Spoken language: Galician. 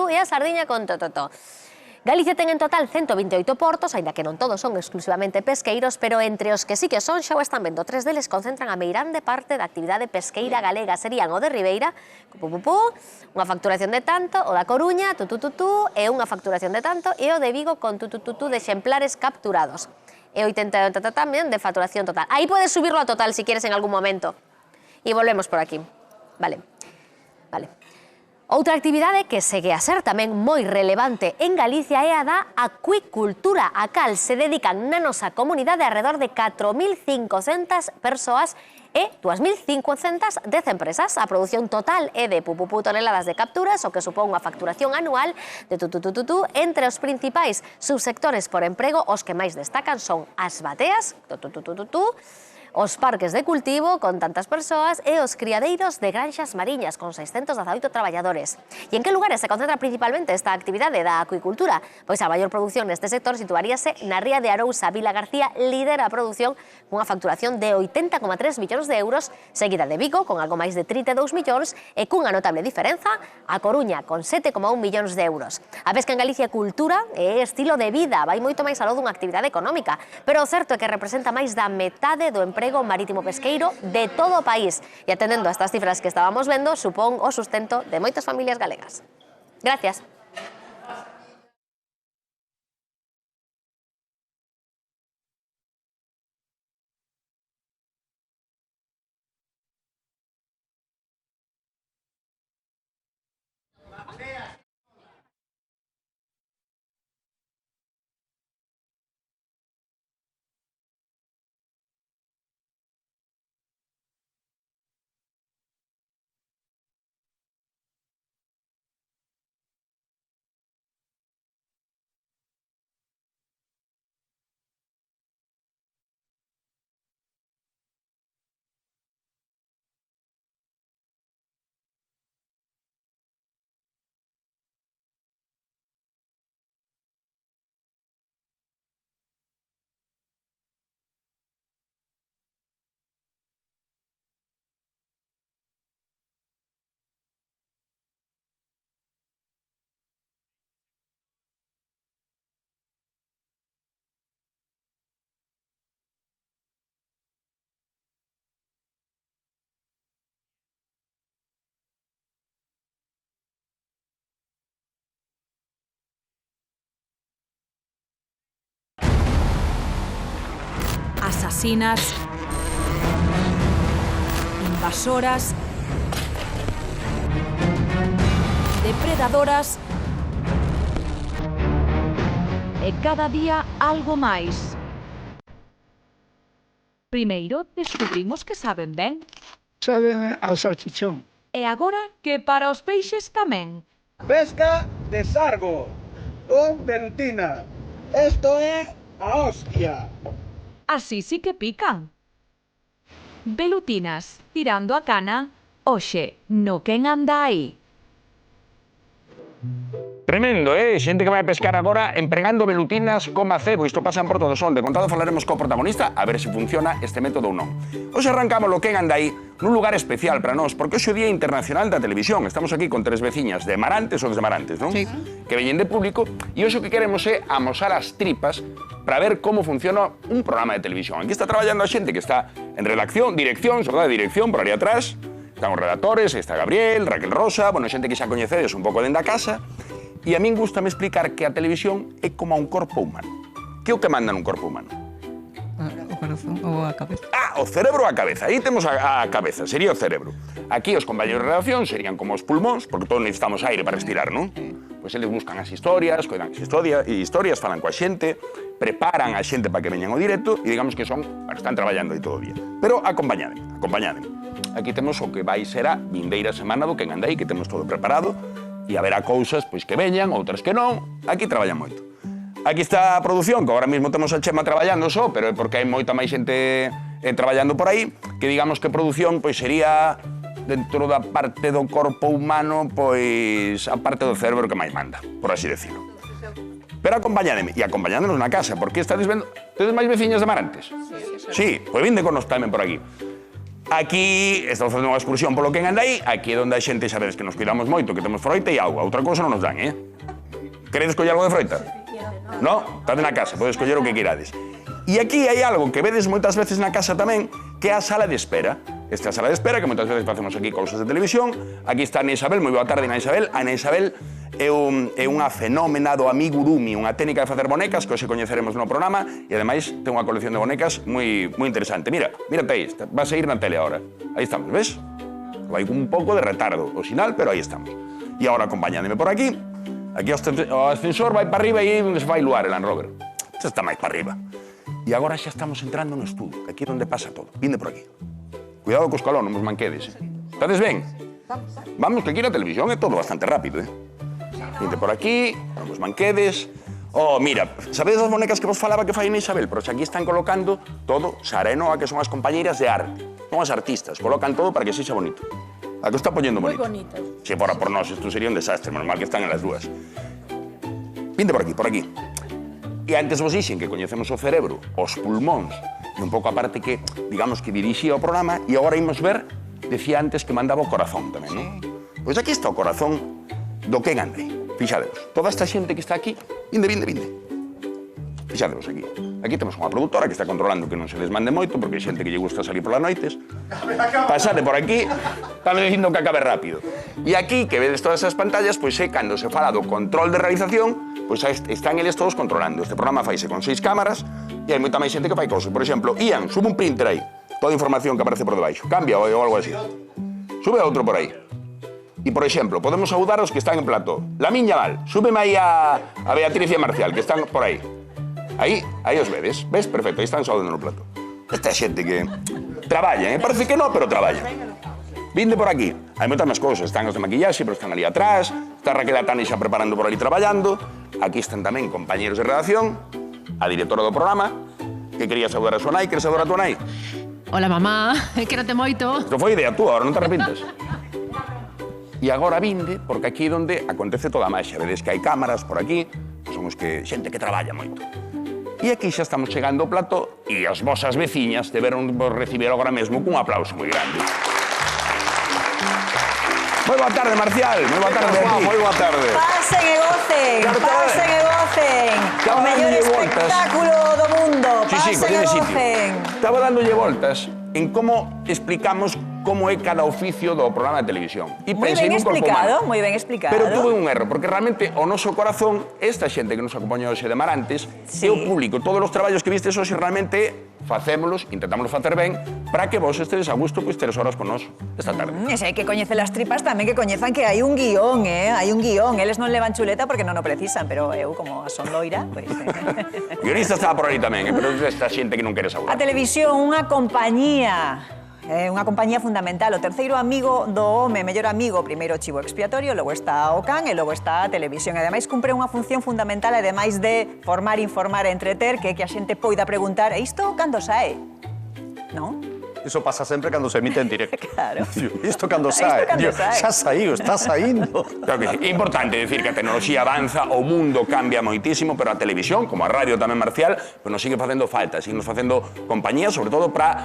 e a sardiña con tototó. Galicia ten en total 128 portos, aínda que non todos son exclusivamente pesqueiros, pero entre os que sí que son, xa o están vendo, 3 deles concentran a meirande parte da actividade pesqueira galega. Serían o de Ribeira, unha facturación de tanto, o da Coruña, e unha facturación de tanto, e o de Vigo con de exemplares capturados. E 88 tamén de facturación total. Aí podes subirlo a total si quieres en algún momento. E volvemos por aquí. Vale. Outra actividade que segue a ser tamén moi relevante en Galicia é a da acuicultura, a cal se dedican na nosa comunidade alrededor de 4.500 persoas e 2.510 empresas. A produción total é de toneladas de capturas, o que supón unha facturación anual de entre os principais subsectores por emprego. Os que máis destacan son as bateas, os parques de cultivo con tantas persoas e os criadeiros de granxas mariñas con 618 traballadores. E en que lugares se concentra principalmente esta actividade da acuicultura? Pois a maior produción neste sector situaríase na ría de Arousa. Vila García lidera a produción cunha facturación de 80,3 millóns de euros, seguida de Vigo con algo máis de 32 millóns e cunha notable diferenza a Coruña con 7,1 millóns de euros. A pesca en Galicia é cultura e estilo de vida, vai moito máis aló dunha actividade económica, pero o certo é que representa máis da metade do emprego marítimo pesqueiro de todo o país e atendendo a estas cifras que estábamos vendo, supón o sustento de moitas familias galegas. Gracias. Asasinas, invasoras, depredadoras e cada día algo máis. Primeiro descubrimos que saben ben. Saben ao salchichón. E agora que para os peixes tamén. Pesca de sargo con velutina. Esto é a hostia. Así sí que pican. Velutinas, tirando a cana, hoxe, no quen anda aí. Tremendo, xente que vai pescar agora empregando velutinas como acebo. Isto pasan por todo son. De contado falaremos co protagonista a ver se funciona este método ou non. Hoxe arrancamos lo que anda aí nun lugar especial para nós, porque hoxe é o Día Internacional da Televisión. Estamos aquí con 3 veciñas de Marantes ou desmarantes, non? Sí. Que veñen de público e hoxe o que queremos é amosar as tripas para ver como funciona un programa de televisión. Aquí está traballando a xente que está en redacción, dirección, sobre de dirección, por ali atrás. Están os redactores, está Gabriel, Raquel Rosa, bueno, xente que xa coñecedes un pouco dentro da casa. E a min gustame explicar que a televisión é como un corpo humano. Que é o que manda nun corpo humano? O corazón ou a cabeza. O cerebro ou a cabeza. Aí temos a cabeza, sería o cerebro. Aquí os compañeros de redacción serían como os pulmóns, porque todos necesitamos aire para respirar, non? Pois eles buscan as historias, coidan as historias, falan coa xente, preparan a xente para que veñan ao directo e digamos que son, bueno, están traballando aí todo o día. Pero acompañaden. Aquí temos o que vai ser a vindeira semana do Quen anda aí, que temos todo preparado, e haberá cousas pois que veñan, outras que non. Aquí traballan moito. Aquí está a produción, que agora mesmo temos a Chema traballando só, pero é porque hai moita máis xente traballando por aí, que digamos que produción pois sería dentro da parte do corpo humano, pois a parte do cerebro que máis manda, por así decirlo. Pero acompañádeme, e acompañándonos na casa, porque estades vendo... Tedes máis veciñas de Marantes? Sí, pois vinde con nos tamén por aquí. Aquí estamos facendo unha excursión polo que anda aí, aquí é onde a xente sabedes que nos cuidamos moito, que temos froita e auga, outra cousa non nos dan, Queredes coller algo de froita? No? Estade na casa, podedes coller o que queirades. E aquí hai algo que vedes moitas veces na casa tamén, que é a sala de espera. Esta é a sala de espera, que moitas veces facemos aquí cousas de televisión. Aquí está Ana Isabel, moi boa tarde, Ana Isabel. Ana Isabel é unha fenómena do amigurumi, unha técnica de facer bonecas que hoxe coñeceremos no programa e ademais ten unha colección de bonecas moi interesante. Mírate aí, vas a ir na tele agora. Aí estamos, ves? Vai con un pouco de retardo o sinal, pero aí estamos. E agora acompañándome por aquí, aquí o ascensor vai para arriba e aí onde se vai luar el Land Rover. Xa está máis para arriba. E agora xa estamos entrando no estudo, aquí é onde pasa todo. Vinde por aquí. Cuidado co escalón, non vos manquedes. Estades ben? Vamos, que aquí na televisión é todo bastante rápido, Vinde por aquí, non vos manquedes. Oh, mira, sabedes das bonecas que vos falaba que fai Ana Isabel? Pero xa aquí están colocando todo Sara e Noa, que son as compañeiras de arte. Son as artistas, colocan todo para que sexa bonito. A que está poñendo bonito. Moi bonitas. Se fora por nós, isto sería un desastre, menos mal que están en las dúas. Vinde por aquí, por aquí. E antes vos dixen que coñecemos o cerebro, os pulmóns, e un pouco a parte que, digamos, que dirixía o programa, e agora imos ver, decía antes que mandaba o corazón tamén, non? Pois aquí está o corazón do que ande. Fixadevos, toda esta xente que está aquí, vinde. Fixadevos aquí. Aquí temos unha produtora que está controlando que non se desmande moito, porque hai xente que lle gusta salir polas noites. Pasade por aquí, estame dicindo que acabe rápido. E aquí, que vedes todas esas pantallas, pois é cando se fala do control de realización, pois están eles todos controlando. Este programa faise con 6 cámaras e hai moita máis xente que fai cousas. Por exemplo, Ian, sube un printer aí, toda a información que aparece por debaixo. Cambia ou algo así. Sube outro por aí. E, por exemplo, podemos saudar os que están en plató. La miña Val, súbeme aí a Beatriz e a Marcial, que están por aí. Aí os vedes. Ves? Perfecto, aí están saudando no plató. Esta xente que traballa, parece que non, pero traballa. Vinde por aquí. Hai moitas máis cousas. Están os de maquillaxe, pero están ali atrás. Está Raquel Atani xa preparando por ali traballando. Aquí están tamén compañeros de redacción, a directora do programa, que quería saudar a súa nai. Queres saudar a túa nai? Hola, mamá. Quédate moito. Isto foi idea túa, agora non te arrepintes. E agora vinde, porque aquí é onde acontece toda a maxia. Vedes que hai cámaras por aquí, somos que xente que traballa moito. E aquí xa estamos chegando ao plató e as vosas veciñas deberon vos recibir agora mesmo cun aplauso moi grande. Moi boa tarde, Marcial. Moi boa tarde, Beatriz. Moi boa tarde. Pasen e gocen, pasen e gocen. O mellor espectáculo do mundo. Pasen e gocen. Estaba dándolle voltas en como explicamos como é cada oficio do programa de televisión. E Moi pensei ben nun corpo explicado, humano. moi ben explicado. Pero tuve un erro, porque realmente o noso corazón, esta xente que nos acompañou hoxe de Marantes, Sí. e o público, todos os traballos que vistes hoxe realmente facémolos, intentámoslo facer ben, para que vos estedes a gusto, pois 3 horas con nós esta tarde. E se hai que coñecer as tripas tamén que coñezan que hai un guión, hai un guión. Eles non levan chuleta porque non o precisan, pero eu, como son loira, pois... O guionista estaba por aí tamén, pero esta xente que non quere A saudar. televisión, unha compañía fundamental. O terceiro amigo do home, mellor amigo, primeiro chivo expiatorio, logo está o can e logo está a televisión. E ademais cumpre unha función fundamental, ademais de formar, informar e entreter, que a xente poida preguntar, e isto cando sae? Non? Iso pasa sempre cando se emite en directo. Claro. Isto cando sae. cando sae. Xa saiu, está saindo. Claro que sí. É importante decir que a tecnoloxía avanza, o mundo cambia moitísimo, pero a televisión, como a radio tamén, Marcial, pues nos sigue facendo falta, sigue nos facendo compañía, sobre todo para